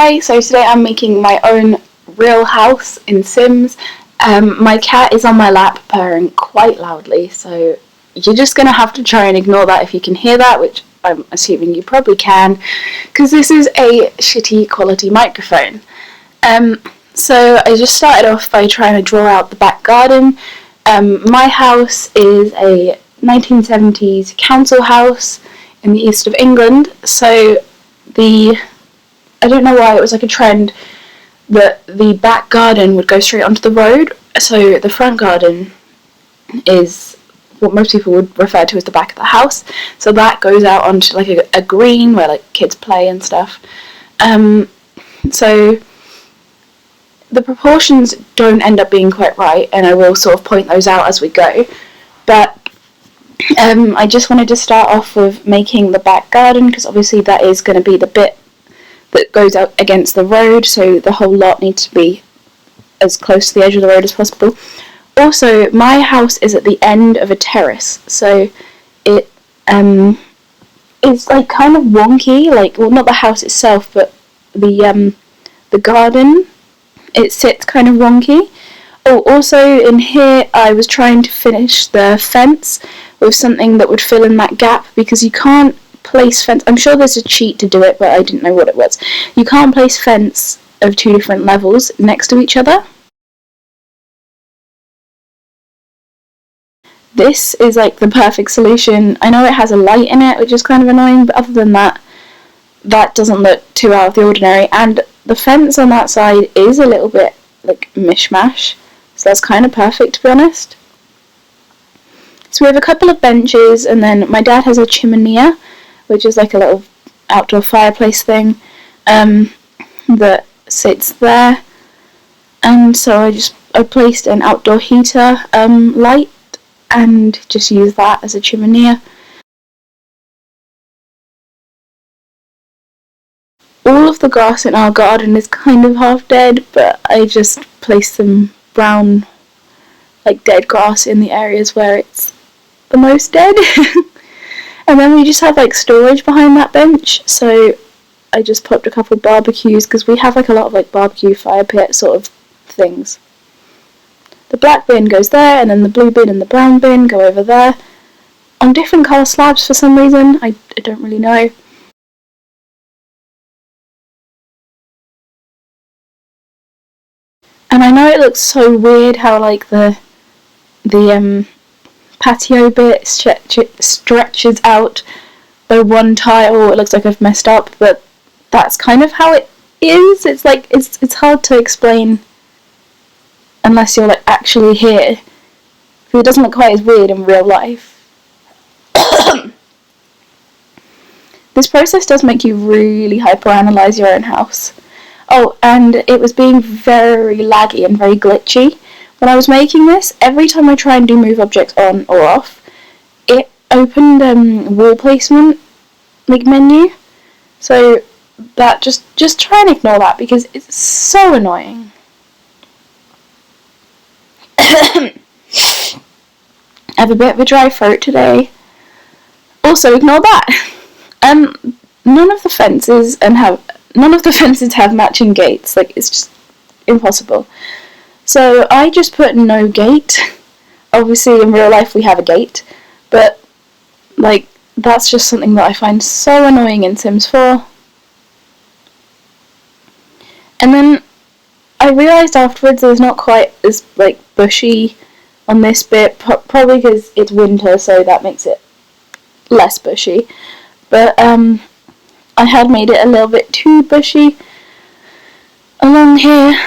Hi, so today I'm making my own real house in Sims. My cat is on my lap purring quite loudly, so you're just going to have to try and ignore that if you can hear that, which I'm assuming you probably can, because this is a shitty quality microphone. So I just started off by trying to draw out the back garden. My house is a 1970s council house in the east of England, so I don't know why it was like a trend that the back garden would go straight onto the road. So the front garden is what most people would refer to as the back of the house. So that goes out onto like a green where like kids play and stuff. So the proportions don't end up being quite right, and I will sort of point those out as we go. But I just wanted to start off with making the back garden, because obviously that is going to be the bit that goes out against the road, so the whole lot needs to be as close to the edge of the road as possible. Also, my house is at the end of a terrace, so it is like kind of wonky, like, well, not the house itself, but the garden, it sits kind of wonky. Oh, also in here I was trying to finish the fence with something that would fill in that gap, because you can't place fence. I'm sure there's a cheat to do it, but I didn't know what it was. You can't place fence of two different levels next to each other. This is like the perfect solution. I know it has a light in it, which is kind of annoying, but other than that, that doesn't look too out of the ordinary. And the fence on that side is a little bit like mishmash, so that's kind of perfect, to be honest. So we have a couple of benches, and then my dad has a chimney, which is like a little outdoor fireplace thing that sits there. And so I placed an outdoor heater light and just use that as a chimney. All of the grass in our garden is kind of half dead, but I just placed some brown, like dead grass in the areas where it's the most dead. And then we just have like storage behind that bench, so I just popped a couple barbecues, because we have like a lot of like barbecue fire pit sort of things. The black bin goes there, and then the blue bin and the brown bin go over there on different colour slabs for some reason. I don't really know. And I know it looks so weird how like the patio bit stretches out by one tile. It looks like I've messed up, but that's kind of how it is. It's like it's hard to explain unless you're like actually here, because it doesn't look quite as weird in real life. This process does make you really hyperanalyze your own house. Oh, and it was being very laggy and very glitchy. When I was making this, every time I try and do move objects on or off, it opened wall placement like menu. So that just try and ignore that, because it's so annoying. I have a bit of a dry throat today. Also ignore that. None of the fences have matching gates. Like, it's just impossible. So I just put no gate. Obviously in real life we have a gate, but like that's just something that I find so annoying in Sims 4. And then I realised afterwards there's not quite as like bushy on this bit, probably because it's winter, so that makes it less bushy. But I had made it a little bit too bushy along here.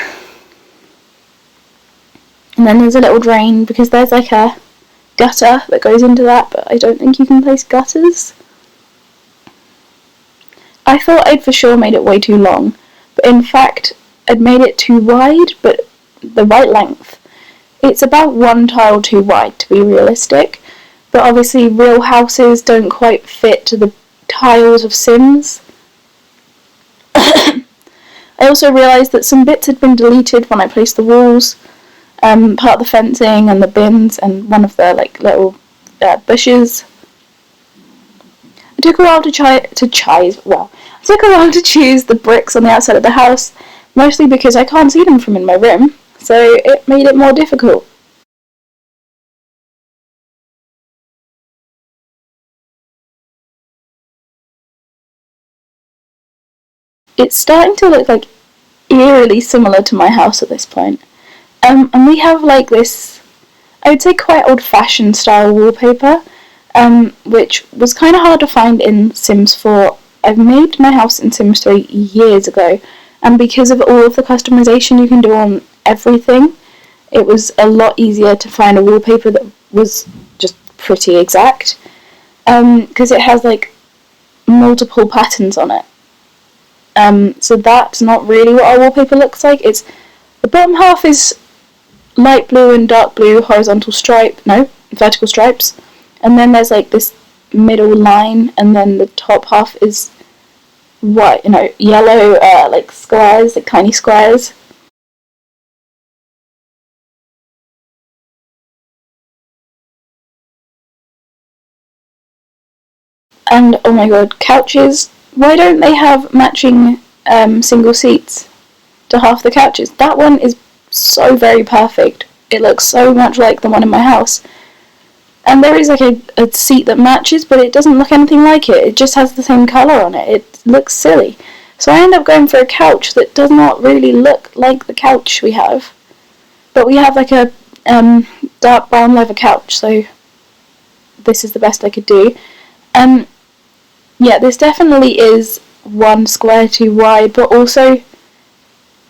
And then there's a little drain, because there's like a gutter that goes into that, but I don't think you can place gutters. I thought I'd for sure made it way too long, but in fact I'd made it too wide, but the right length. It's about one tile too wide, to be realistic, but obviously real houses don't quite fit to the tiles of Sims. I also realised that some bits had been deleted when I placed the walls. Part of the fencing and the bins and one of the like little bushes. It took a while to It took a while to choose the bricks on the outside of the house, mostly because I can't see them from in my room, so it made it more difficult. It's starting to look like eerily similar to my house at this point. And we have like this, I would say, quite old-fashioned style wallpaper, which was kind of hard to find in Sims 4. I've made my house in Sims 3 years ago, and because of all of the customization you can do on everything, it was a lot easier to find a wallpaper that was just pretty exact, because it has like multiple patterns on it. So that's not really what our wallpaper looks like. It's the bottom half is light blue and dark blue vertical stripes, and then there's like this middle line, and then the top half is white, yellow, like squares, like tiny squares. And oh my god, couches. Why don't they have matching single seats to half the couches? That one is so very perfect. It looks so much like the one in my house. And there is like a seat that matches, but it doesn't look anything like it. It just has the same colour on it. It looks silly. So I end up going for a couch that does not really look like the couch we have. But we have like a dark brown leather couch, so this is the best I could do. Yeah, this definitely is one square too wide, but also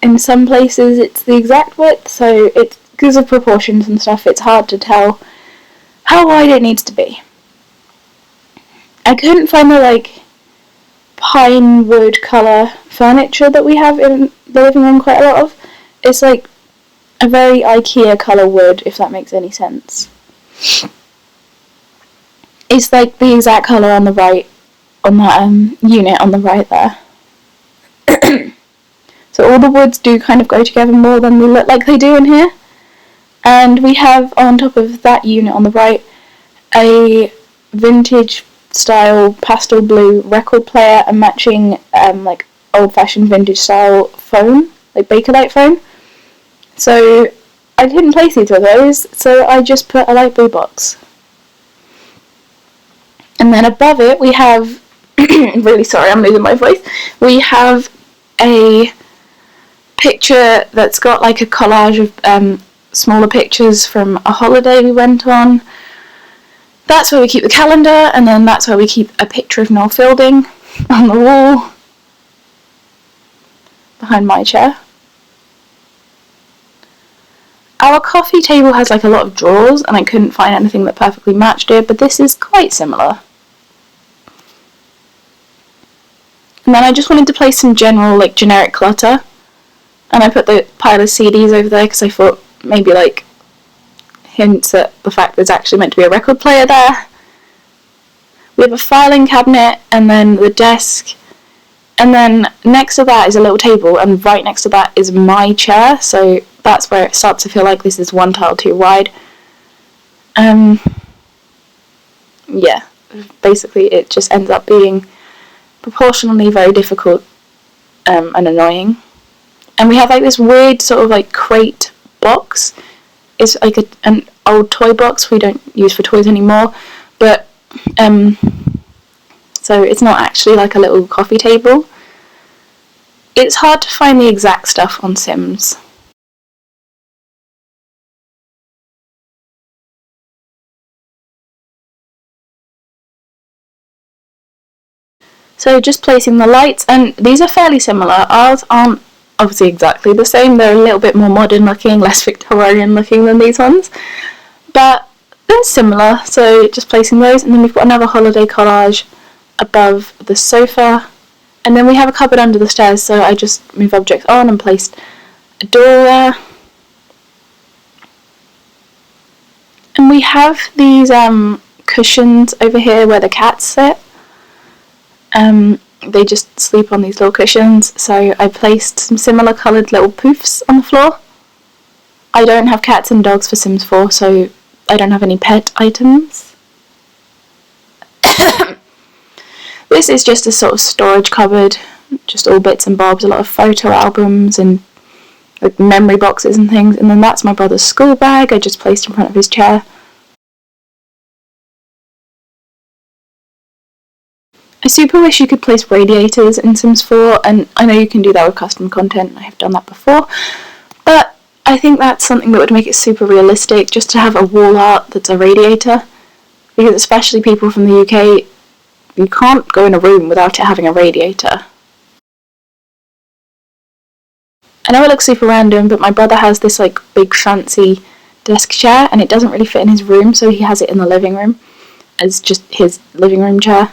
in some places it's the exact width, so it's because of proportions and stuff, it's hard to tell how wide it needs to be. I couldn't find the like pine wood colour furniture that we have in the living room quite a lot of. It's like a very IKEA colour wood, if that makes any sense. It's like the exact colour on the right, on that unit on the right there. So all the woods do kind of go together more than they look like they do in here. And we have on top of that unit on the right a vintage style pastel blue record player and matching like old fashioned vintage style phone, like Bakelite phone. So I didn't place either of those, so I just put a light blue box. And then above it we have really sorry, I'm losing my voice. We have a picture that's got like a collage of smaller pictures from a holiday we went on. That's where we keep the calendar, and then that's where we keep a picture of Noel Fielding on the wall behind my chair. Our coffee table has like a lot of drawers, and I couldn't find anything that perfectly matched it, but this is quite similar. And then I just wanted to place some general, like, generic clutter. And I put the pile of CDs over there because I thought maybe, like, hints at the fact there's actually meant to be a record player there. We have a filing cabinet, and then the desk. And then next to that is a little table, and right next to that is my chair. So that's where it starts to feel like this is one tile too wide. Yeah, basically it just ends up being proportionally very difficult and annoying. And we have like this weird sort of like crate box. It's like an old toy box we don't use for toys anymore, but so it's not actually like a little coffee table. It's hard to find the exact stuff on Sims. So just placing the lights, and these are fairly similar. Ours aren't obviously exactly the same. They're a little bit more modern looking, less Victorian looking than these ones. But they're similar, so just placing those. And then we've got another holiday collage above the sofa. And then we have a cupboard under the stairs, so I just moved objects on and placed a door there. And we have these cushions over here where the cats sit. They just sleep on these little cushions, so I placed some similar coloured little poofs on the floor. I don't have cats and dogs for Sims 4, so I don't have any pet items. This this is just a sort of storage cupboard, just all bits and bobs, a lot of photo albums and like memory boxes and things. And then that's my brother's school bag I just placed in front of his chair. I super wish you could place radiators in Sims 4, and I know you can do that with custom content, I have done that before, but I think that's something that would make it super realistic, just to have a wall art that's a radiator, because especially people from the UK, you can't go in a room without it having a radiator. I know it looks super random, but my brother has this like big fancy desk chair, and it doesn't really fit in his room, so he has it in the living room as just his living room chair.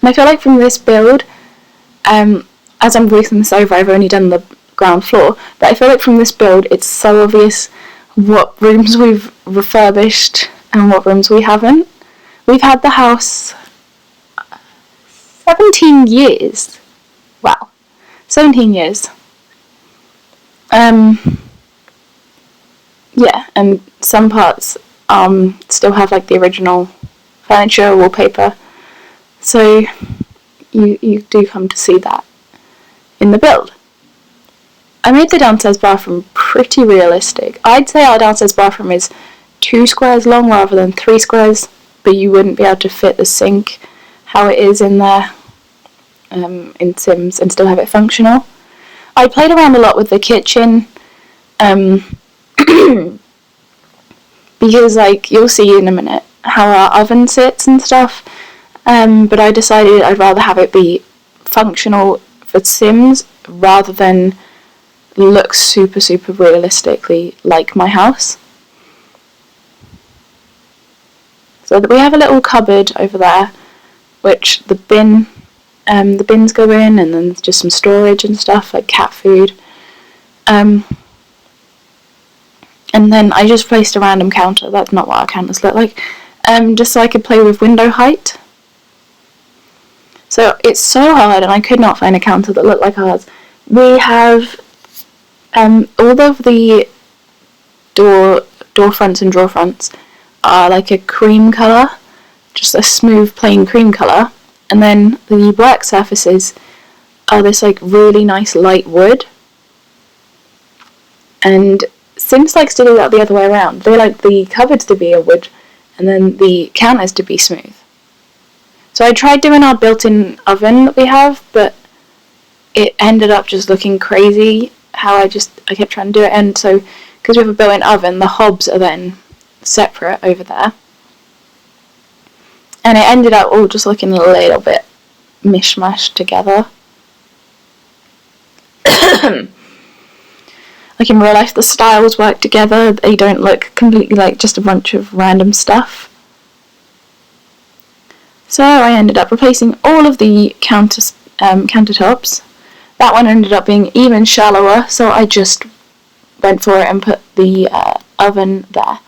And I feel like from this build, as I'm voicing this over, I've only done the ground floor, but I feel like from this build it's so obvious what rooms we've refurbished and what rooms we haven't. We've had the house 17 years. Wow. 17 years. Yeah, and some parts still have like the original furniture, wallpaper. So you do come to see that in the build. I made the downstairs bathroom pretty realistic. I'd say our downstairs bathroom is 2 squares long rather than 3 squares, but you wouldn't be able to fit the sink how it is in there in Sims and still have it functional. I played around a lot with the kitchen because like you'll see in a minute how our oven sits and stuff. But I decided I'd rather have it be functional for Sims rather than look super realistically like my house. So we have a little cupboard over there, which the bins go in, and then just some storage and stuff like cat food. And then I just placed a random counter. That's not what our counters look like. Just so I could play with window height. So it's so hard, and I could not find a counter that looked like ours. We have all of the door fronts and drawer fronts are like a cream colour, just a smooth plain cream colour, and then the work surfaces are this like really nice light wood. And Sims likes to do that the other way around. They like the cupboards to be a wood and then the counters to be smooth. So I tried doing our built-in oven that we have, but it ended up just looking crazy how I kept trying to do it. And so because we have a built-in oven, the hobs are then separate over there. And it ended up all just looking a little bit mishmashed together. Like in real life, the styles work together. They don't look completely like just a bunch of random stuff. So I ended up replacing all of the countertops. That one ended up being even shallower, so I just went for it and put the oven there.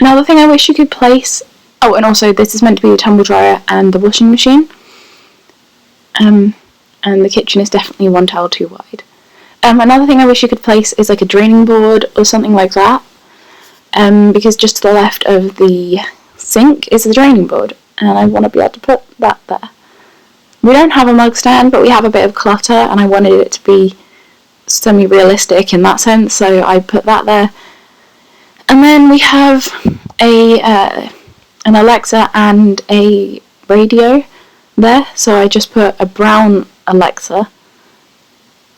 Another thing I wish you could place... Oh, and also this is meant to be the tumble dryer and the washing machine. And the kitchen is definitely 1 tile too wide. Another thing I wish you could place is like a draining board or something like that. Because just to the left of the sink is the draining board, and I want to be able to put that there. We don't have a mug stand, but we have a bit of clutter, and I wanted it to be semi-realistic in that sense, so I put that there. And then we have an Alexa and a radio there, so I just put a brown Alexa,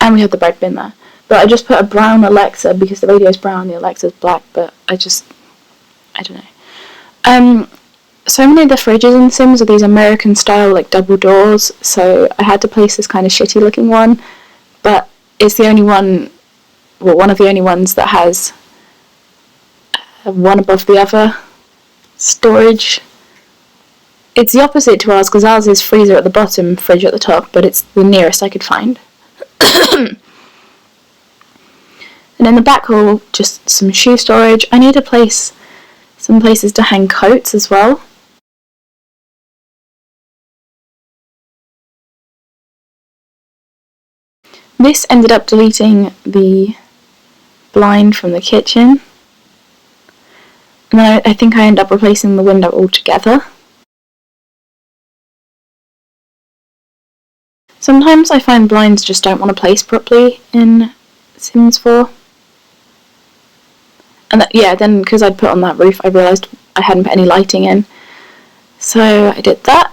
and we have the bread bin there. But I just put a brown Alexa because the radio's brown, the Alexa's black, but I don't know. So many of the fridges in Sims are these American style like double doors, so I had to place this kind of shitty looking one, but it's the only one, well, one of the only ones that has one above the other storage. It's the opposite to ours, because ours is freezer at the bottom, fridge at the top, but it's the nearest I could find. And in the back hall, just some shoe storage. I need to place some places to hang coats as well. This ended up deleting the blind from the kitchen. And then I think I ended up replacing the window altogether. Sometimes I find blinds just don't want to place properly in Sims 4. And then because I'd put on that roof, I realised I hadn't put any lighting in. So I did that.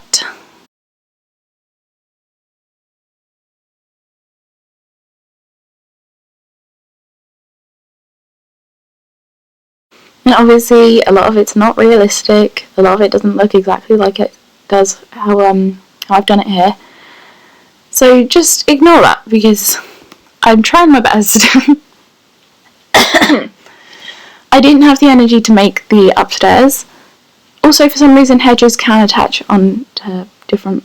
And obviously a lot of it's not realistic. A lot of it doesn't look exactly like it does how I've done it here. So just ignore that because I'm trying my best. I didn't have the energy to make the upstairs. Also, for some reason, hedges can attach onto different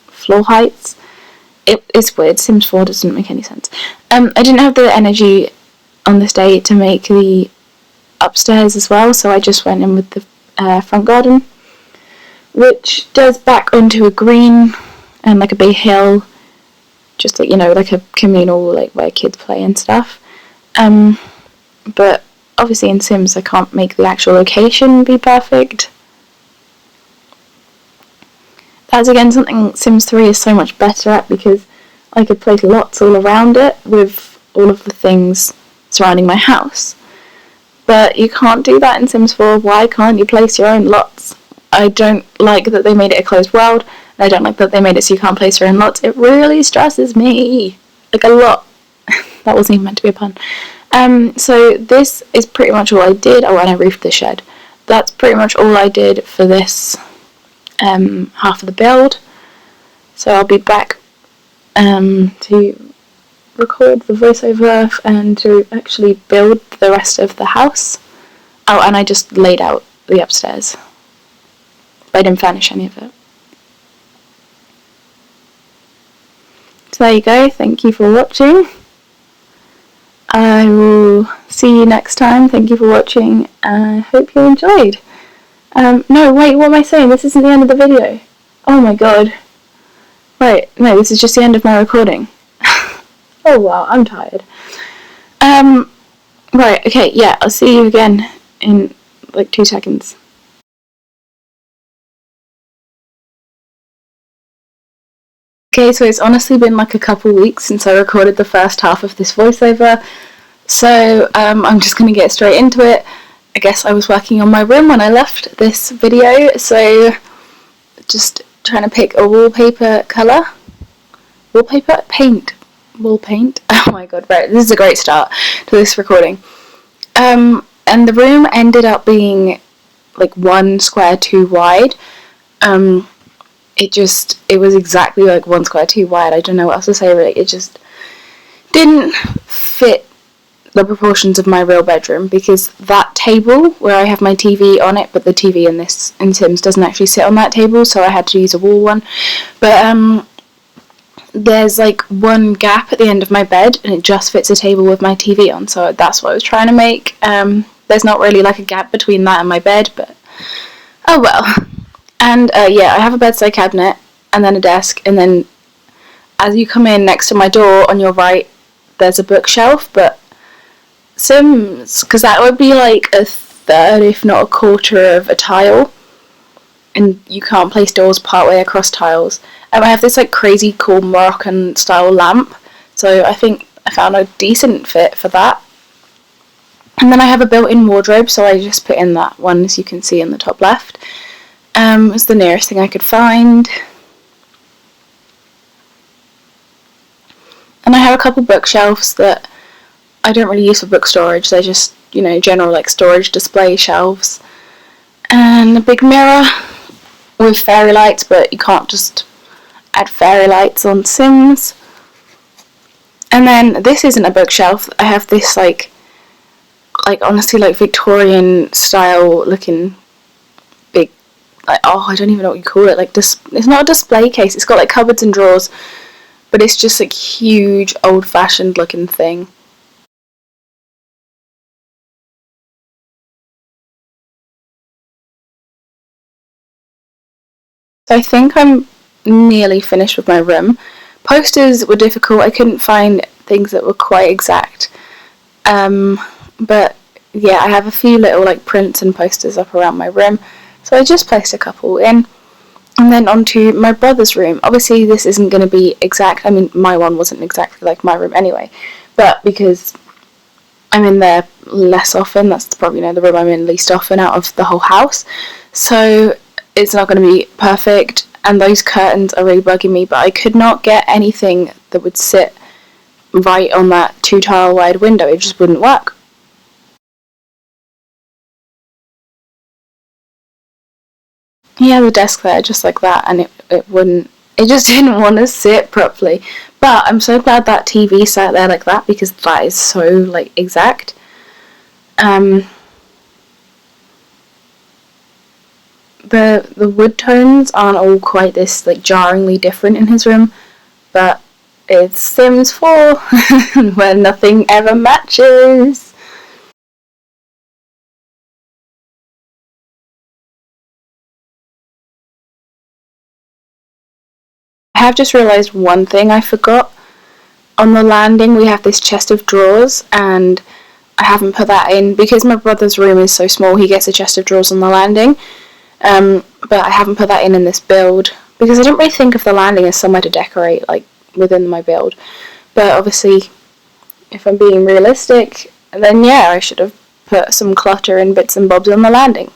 floor heights. It's weird. Sims 4 doesn't make any sense. I didn't have the energy on this day to make the upstairs as well, so I just went in with the front garden, which does back onto a green and like a big hill, just like, like a communal, like where kids play and stuff. But obviously in Sims I can't make the actual location be perfect. That's again something Sims 3 is so much better at, because I could place lots all around it with all of the things surrounding my house. But you can't do that in Sims 4. Why can't you place your own lots? I don't like that they made it a closed world, and I don't like that they made it so you can't place your own lots. It really stresses me. Like, a lot. That wasn't even meant to be a pun. So this is pretty much all I did. Oh, and I roofed the shed. That's pretty much all I did for this half of the build. So I'll be back to record the voiceover and to actually build the rest of the house. Oh, and I just laid out the upstairs. But I didn't finish any of it. So there you go. Thank you for watching. I will see you next time. Thank you for watching. I hope you enjoyed. No, wait, what am I saying? This isn't the end of the video. Oh my god. Wait, no, this is just the end of my recording. Oh wow, I'm tired. Right, okay, yeah, I'll see you again in like 2 seconds. Okay, so it's honestly been like a couple weeks since I recorded the first half of this voiceover, so I'm just going to get straight into it. I guess I was working on my room when I left this video, so just trying to pick a wallpaper colour. Wallpaper? Paint. Wall paint. Oh my god, right, this is a great start to this recording. And the room ended up being like 1 square too wide. It was exactly like 1 square too wide. I don't know what else to say, really. It just didn't fit the proportions of my real bedroom, because that table where I have my TV on it, but the TV in Sims doesn't actually sit on that table, so I had to use a wall one. But there's like 1 gap at the end of my bed, and it just fits a table with my TV on, so that's what I was trying to make. There's not really like a gap between that and my bed, but oh well. And yeah, I have a bedside cabinet, and then a desk, and then as you come in next to my door on your right, there's a bookshelf. But Sims, because that would be like a third, if not a quarter of a tile, and you can't place doors partway across tiles. I have this like crazy cool Moroccan style lamp, so I think I found a decent fit for that. And then I have a built-in wardrobe, so I just put in that one, as you can see in the top left. It's the nearest thing I could find. And I have a couple bookshelves that I don't really use for book storage. They're just, general like storage display shelves. And a big mirror with fairy lights, but you can't just add fairy lights on Sims. And then this isn't a bookshelf. I have this like honestly like Victorian style looking big, like, I don't even know what you call it, like it's not a display case, it's got like cupboards and drawers, but it's just like huge old fashioned looking thing. So I think I'm nearly finished with my room. Posters were difficult. I couldn't find things that were quite exact. But yeah, I have a few little like prints and posters up around my room, so I just placed a couple in. And then onto my brother's room. Obviously this isn't going to be exact. I mean, my one wasn't exactly like my room anyway, but because I'm in there less often, that's probably, the room I'm in least often out of the whole house, so it's not going to be perfect, and those curtains are really bugging me, but I could not get anything that would sit right on that 2-tile wide window. It just wouldn't work. He had the desk there just like that, and it just didn't want to sit properly. But I'm so glad that TV sat there like that, because that is so like exact. The wood tones aren't all quite this like jarringly different in his room, but it's Sims 4 where nothing ever matches. I have just realised one thing I forgot. On the landing we have this chest of drawers, and I haven't put that in because my brother's room is so small. He gets a chest of drawers on the landing, but I haven't put that in this build because I didn't really think of the landing as somewhere to decorate like within my build. But obviously, if I'm being realistic, then yeah, I should have put some clutter and bits and bobs on the landing.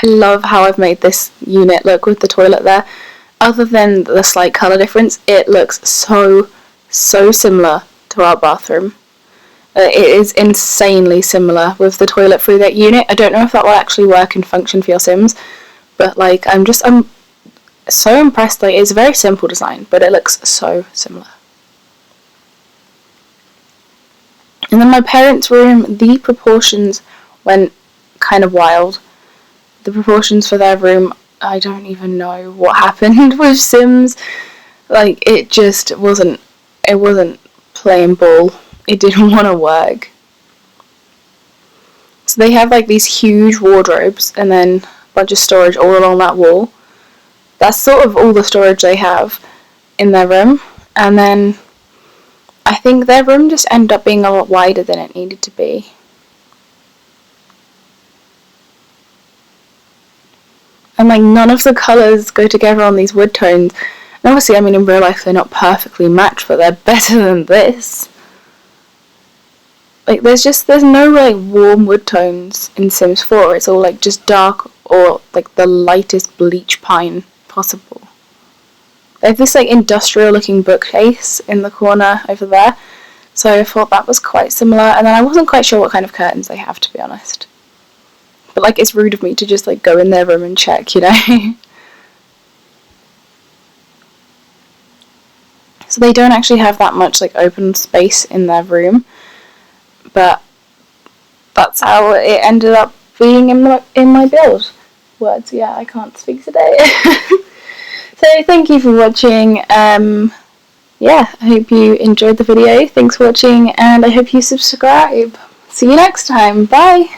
I love how I've made this unit look with the toilet there. Other than the slight colour difference, it looks so similar to our bathroom. It is insanely similar with the toilet through that unit. I don't know if that will actually work and function for your Sims, but like I'm so impressed. Like, it's a very simple design, but it looks so similar. And then my parents' room, the proportions went kind of wild. The proportions for their room, I don't even know what happened with Sims. Like, it just wasn't playing ball. It didn't want to work. So they have like these huge wardrobes and then a bunch of storage all along that wall. That's sort of all the storage they have in their room. And then I think their room just ended up being a lot wider than it needed to be. And like none of the colours go together on these wood tones. And obviously, I mean, in real life they're not perfectly matched, but they're better than this. Like there's no like warm wood tones in Sims 4. It's all like just dark or like the lightest bleach pine possible. They have this like industrial looking bookcase in the corner over there, so I thought that was quite similar. And then I wasn't quite sure what kind of curtains they have, to be honest. But like, it's rude of me to just like go in their room and check, So they don't actually have that much like open space in their room, but that's how it ended up being in my build. Words, yeah, I can't speak today. So thank you for watching. Yeah, I hope you enjoyed the video. Thanks for watching, and I hope you subscribe. See you next time. Bye!